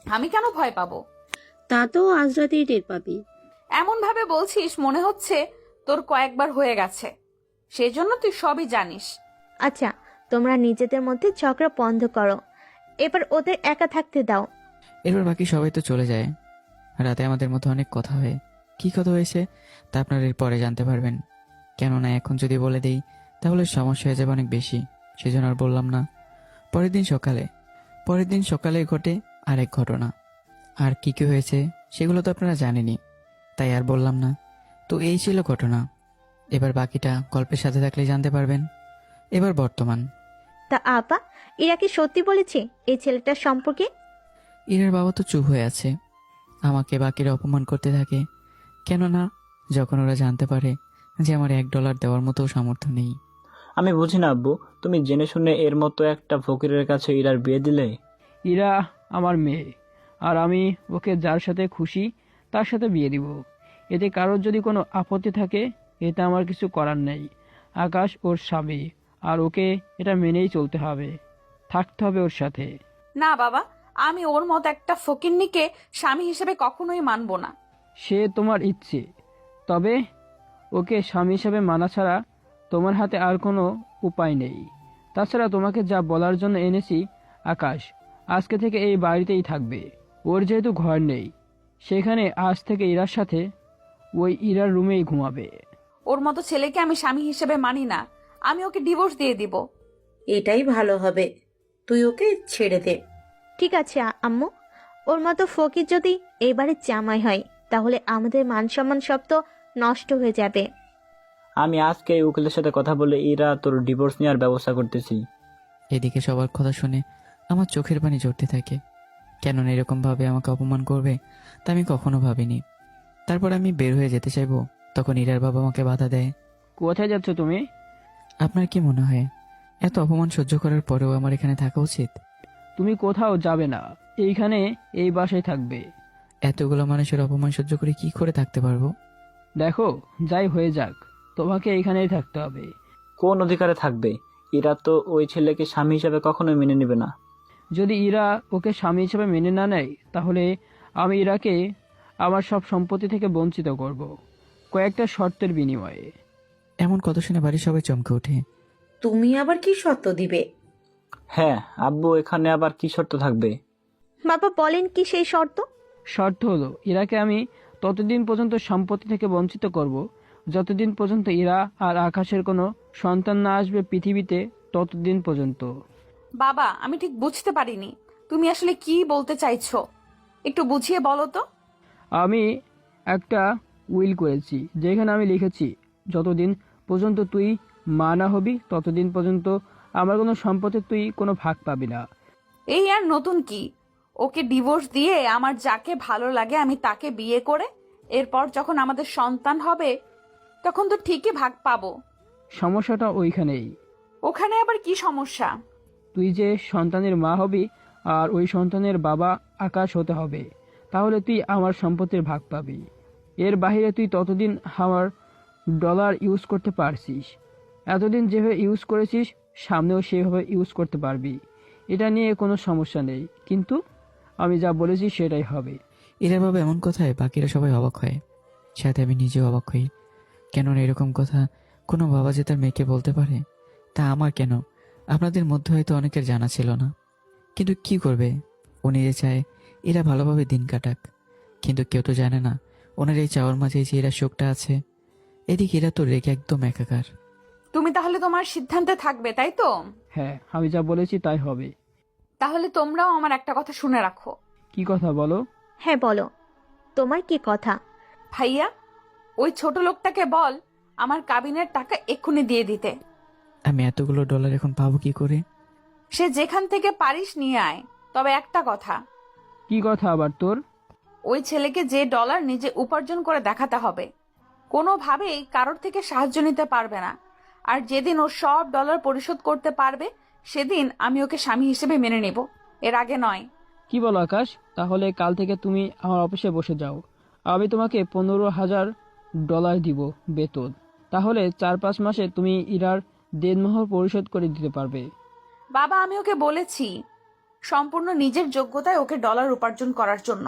আমি কেন ভয় পাবো? তা তো আজ রাতেই টের পাবি। এমন ভাবে বলছিস মনে হচ্ছে তোর কয়েকবার হয়ে গেছে, সেজন্য তুই সবই জানিস। আচ্ছা, তোমরা নিজেদের মধ্যে ঝগড়া বন্ধ করো, এবার ওদের একা থাকতে দাও। এরপর বাকি সবাই তো চলে যায়। রাতে আমাদের মধ্যে অনেক কথা হয়। কি কথা হয়েছে তা আপনারা এর পরে জানতে পারবেন। কেননা এখন যদি বলে দেই তাহলে সমস্যা হয়ে যাবে অনেক বেশি, সেজন্য আর বললাম না। পরের দিন সকালে ঘটে আরেক ঘটনা। আর কি কি হয়েছে সেগুলো তো আপনারা জানেনই, তাই আর বললাম না। তো এই ছিল ঘটনা। এবার বাকিটা গল্পের সাথে থাকলে জানতে পারবেন। এবার বর্তমান। তা আপা, এরা কি সত্যি বলেছে এই ছেলেটার সম্পর্কে? ইরার বাবা তো চুপ হয়ে আছে, আমাকে বাকিরা অপমান করতে থাকে। কেননা যখন ওরা জানতে পারে যে আমার $1 দেওয়ার মতো সামর্থ্য নেই। আমি বুঝি না আব্বু, তুমি জেনে শুনে এর মতো একটা ফকিরের কাছে ইরার বিয়ে দিলে। ইরা আমার মেয়ে, আর আমি ওকে যার সাথে খুশি তার সাথে বিয়ে দিব। এতে কারোর যদি কোনো আপত্তি থাকে এতে আমার কিছু করার নেই। আকাশ ওর স্বামী, আর ওকে এটা মেনেই চলতে হবে, থাকতে হবে ওর সাথে। না বাবা, আমি ওর মতো একটা ফকিন্নিকে স্বামী হিসেবে কখনোই মানবো না। সে তোমার ইচ্ছে, তবে ওকে স্বামী হিসেবে মানা ছাড়া তোমার হাতে আর কোনো উপায় নেই। তাছাড়া তোমাকে যা বলার জন্য এনেছি, আকাশ আজকে থেকে এই বাড়িতেই থাকবে। ওর যেহেতু ঘর নেই, সেখানে আজ থেকে ইরার সাথে ওই ইরার রুমেই ঘুমাবে। ওর মতো ছেলেকে আমি স্বামী হিসেবে মানি না। আমি ওকে ডিভোর্স দিয়ে দিব। এটাই ভালো হবে, তুই ওকে ছেড়ে দে। ঠিক আছে আম্মু, ওর মতো ফকির যদি এবারে জামাই হয় তাহলে আমাদের মান সম্মান সব তো নষ্ট হয়ে যাবে। আমি আজকে এই উকিলের সাথে কথা বলে ইরা তোর ডিভোর্স নেওয়ার ব্যবস্থা করতেছি। এদিকে সবার কথা শুনে আমার চোখের পানি ঝরতে থাকে। কেননা এরকম ভাবে আমাকে অপমান করবে তা আমি কখনো ভাবিনি। তারপর আমি বের হয়ে যেতে চাইবো, তখন ইরার বাবা আমাকে বাধা দেয়। কোথায় যাচ্ছ তুমি? আপনার কি মনে হয় এত অপমান সহ্য করার পরেও আমার এখানে থাকা উচিত? তুমি কোথাও যাবে না, এইখানে এই বাসায় থাকবে। এতগুলো মানুষের অপমান সহ্য করে কি করে থাকতে পারবো? দেখো, যাই হয়ে যাক, তোমাকে এইখানেই থাকতে হবে। কোন অধিকারে থাকবে? ইরা তো ওই ছেলেকে স্বামী হিসেবে কখনোই মেনে নেবে না। যদি ইরা ওকে স্বামী হিসেবে মেনে না নেয় তাহলে আমি ইরাকে আমার সব সম্পত্তি থেকে বঞ্চিত করব, কয়েকটা শর্তের বিনিময়ে। এমন কথা শুনে বাড়ির সবাই চমকে ওঠে। তুমি আবার কি শর্ত দিবে? হ্যাঁ আব্বু, এখানে আবার কি শর্ত থাকবে? বাবা বলেন কি সেই শর্ত? শর্ত হলো ইরাকে আমি ততদিন পর্যন্ত সম্পত্তি থেকে বঞ্চিত করব যতদিন পর্যন্ত ইরা আর আকাশের কোনো সন্তান না আসবে পৃথিবীতে, ততদিন পর্যন্ত। বাবা, আমি ঠিক বুঝতে পারিনি তুমি আসলে কি বলতে চাইছো, একটু বুঝিয়ে বলো তো। আমি একটা উইল করেছি যেখানে আমি লিখেছি যতদিন পর্যন্ত তুই মা না হবি ততদিন পর্যন্ত আমার কোনো সম্পত্তি তুই কোনো ভাগ পাবি না। এই আর নতুন কি? ওকে ডিভোর্স দিয়ে আমার যাকে ভালো লাগে আমি তাকে বিয়ে করে এরপর যখন আমাদের সন্তান হবে তখন তো ঠিকই ভাগ পাবো। সমস্যাটা ওইখানেই। ওখানে আবার কি সমস্যা? তুই যে সন্তানের মা হবি আর ওই সন্তানের বাবা আকাশ হতে হবে, তাহলে তুই আমার সম্পত্তির ভাগ পাবি। এর বাইরে তুই ততদিন আমার ডলার ইউজ করতে পারছিস, এতদিন যেভাবে ইউজ করেছিস সামনেও সেভাবে ইউজ করতে পারবি। এটা নিয়ে কোনো সমস্যা নেই, কিন্তু আমি যা বলেছি সেটাই হবে। ইরার বাবা এমন কথায় বাকিরা সবাই অবাক হয়, সাথে আমি নিজেও অবাক হই। কেননা এরকম কথা কোনো বাবা যে তার মেয়েকে বলতে পারে তা আমার কেন আপনাদের মধ্যে হয়তো অনেকের জানা ছিল না। কিন্তু কি করবে, উনি যে চায় এরা ভালোভাবে দিন কাটাক, কিন্তু কেউ তো জানে না ওনার এই চাওয়ার মাঝে যে এরা শোকটা আছে। এদিকে এরা তো রেগে একদম একাকার। তুমি তাহলে তোমার সিদ্ধান্তে থাকবে, তাই তো? হ্যাঁ, আমি যা বলেছি তাই হবে। তাহলে তোমরাও আমার একটা কথা শুনে রাখো। কি কথা বলো? হ্যাঁ বলো, তোমার কি কথা? ভাইয়া, ওই ছোট লোকটাকে বল আমার কাবিনের টাকা এক্ষুনি দিয়ে দিতে। আমি এতগুলো ডলার এখন পাবো কি করে? সে যেখান থেকে পারিস নিয়ে আয়, তবে একটা কথা, কি কথা আবার তোর? ওই ছেলেকে যে ডলার নিজে উপার্জন করে দেখাতে হবে, কোনোভাবেই কারোর থেকে সাহায্য নিতে পারবে না। আর যেদিন ও সব ডলার পরিশোধ করতে পারবে সেদিন আমি ওকে স্বামী হিসেবে মেনে নেব, এর আগে নয়। কি বলো আকাশ? তাহলে কাল থেকে তুমি আমার অফিসে বসে যাও, আমি তোমাকে $15,000 দিব বেতন। তাহলে 4-5 মাসে তুমি ইরার দেনমোহর পরিশোধ করে দিতে পারবে। বাবা, আমি ওকে বলেছি সম্পূর্ণ নিজের যোগ্যতায় ওকে ডলার উপার্জন করার জন্য।